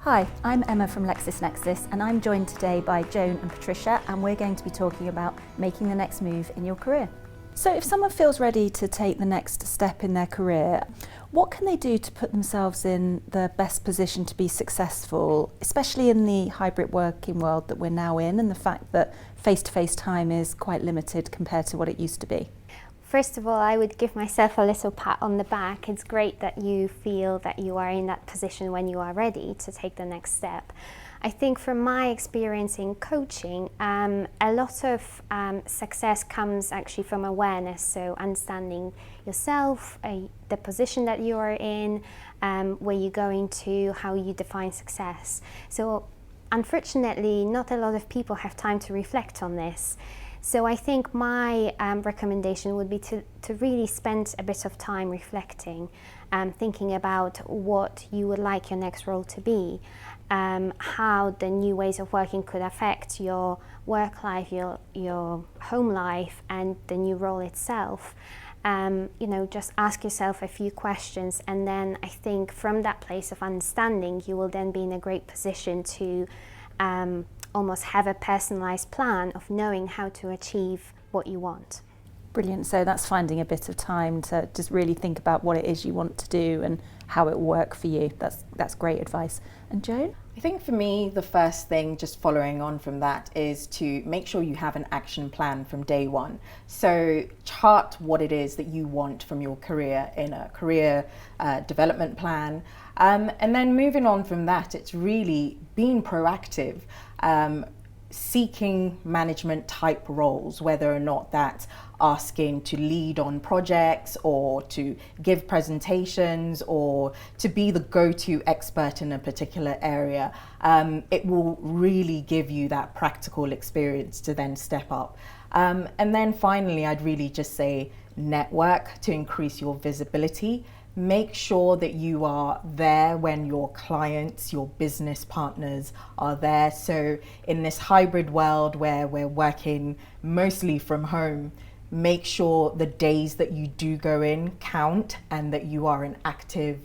Hi, I'm Emma from LexisNexis and I'm joined today by Joan and Patricia, and we're going to be talking about making the next move in your career. So if someone feels ready to take the next step in their career, what can they do to put themselves in the best position to be successful, especially in the hybrid working world that we're now in and the fact that face-to-face time is quite limited compared to what it used to be? First of all, I would give myself a little pat on the back. It's great that you feel that you are in that position when you are ready to take the next step. I think from my experience in coaching, a lot of success comes actually from awareness, so understanding yourself, the position that you are in, where you're going to, how you define success. So unfortunately, not a lot of people have time to reflect on this. So I think my recommendation would be to really spend a bit of time reflecting, thinking about what you would like your next role to be, how the new ways of working could affect your work life, your home life, and the new role itself. Just ask yourself a few questions, and then I think from that place of understanding, you will then be in a great position to almost have a personalized plan of knowing how to achieve what you want. Brilliant. So that's finding a bit of time to just really think about what it is you want to do and how it will work for you. That's great advice. And Joan? I think for me, the first thing, just following on from that, is to make sure you have an action plan from day one. So chart what it is that you want from your career in a career development plan. And then moving on from that, it's really being proactive, seeking management type roles, whether or not that's asking to lead on projects or to give presentations or to be the go-to expert in a particular area. It will really give you that practical experience to then step up. And then finally, I'd really just say network to increase your visibility. Make sure that you are there when your clients, your business partners are there. So in this hybrid world where we're working mostly from home, make sure the days that you do go in count and that you are an active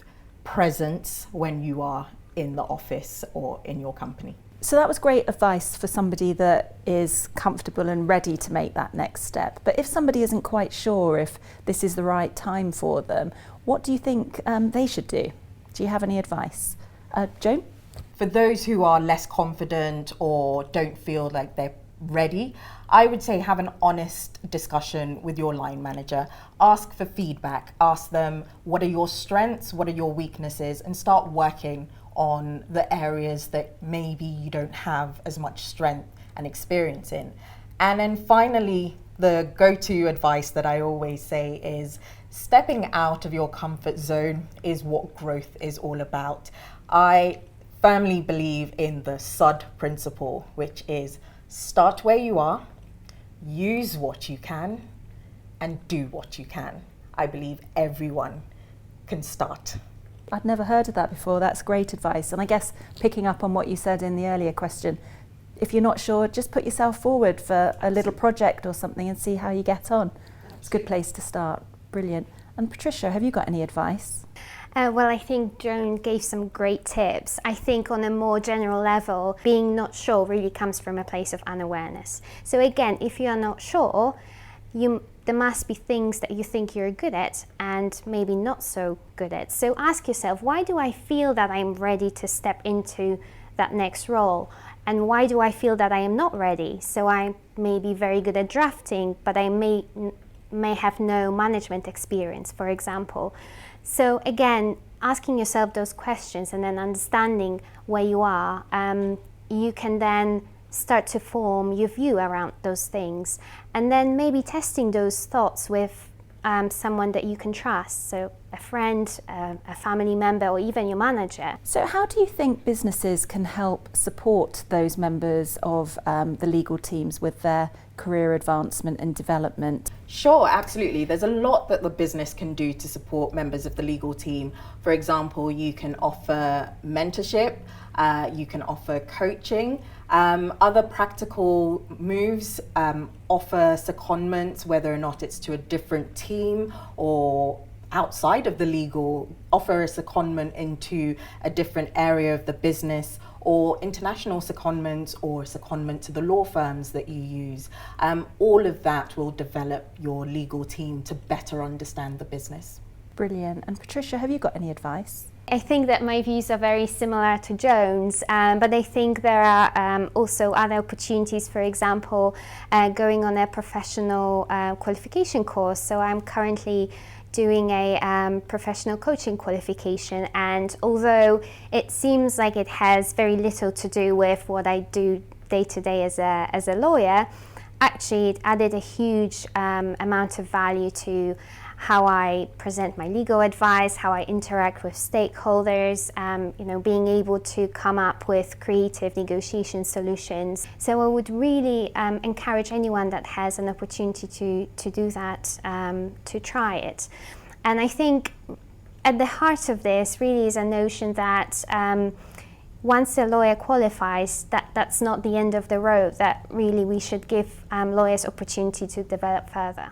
presence when you are in the office or in your company. So that was great advice for somebody that is comfortable and ready to make that next step. But if somebody isn't quite sure if this is the right time for them, what do you think they should do? Do you have any advice? Joan? For those who are less confident or don't feel like they're ready, I would say have an honest discussion with your line manager. Ask for feedback. Ask them, what are your strengths? What are your weaknesses? And start working on the areas that maybe you don't have as much strength and experience in. And then finally, the go-to advice that I always say is stepping out of your comfort zone is what growth is all about. I firmly believe in the SUD principle, which is start where you are, use what you can, and do what you can. I believe everyone can start. I'd never heard of that before. That's great advice. And I guess picking up on what you said in the earlier question, if you're not sure, just put yourself forward for a little project or something and see how you get on. It's a good place to start. Brilliant. And Patricia, have you got any advice? Well, I think Joan gave some great tips. I think on a more general level, being not sure really comes from a place of unawareness. So again, if you are not sure, there must be things that you think you're good at and maybe not so good at. So ask yourself, why do I feel that I'm ready to step into that next role? And why do I feel that I am not ready? So I may be very good at drafting, but I may have no management experience, for example. So again, asking yourself those questions and then understanding where you are, you can then start to form your view around those things, and then maybe testing those thoughts with someone that you can trust, so a friend, a family member, or even your manager. So how do you think businesses can help support those members of the legal teams with their career advancement and development? Sure, absolutely. There's a lot that the business can do to support members of the legal team. For example, you can offer mentorship, you can offer coaching. Other practical moves, offer secondments, whether or not it's to a different team or outside of the legal, offer a secondment into a different area of the business, or international secondment, or secondment to the law firms that you use. All of that will develop your legal team to better understand the business. Brilliant. And Patricia, have you got any advice? I think that my views are very similar to Joan's, but I think there are also other opportunities, for example, going on a professional qualification course. So I'm currently doing a professional coaching qualification, and although it seems like it has very little to do with what I do day to day as a lawyer, actually it added a huge amount of value to how I present my legal advice, how I interact with stakeholders, being able to come up with creative negotiation solutions. So I would really encourage anyone that has an opportunity to do that, to try it. And I think at the heart of this really is a notion that once a lawyer qualifies, that's not the end of the road, that really we should give lawyers opportunity to develop further.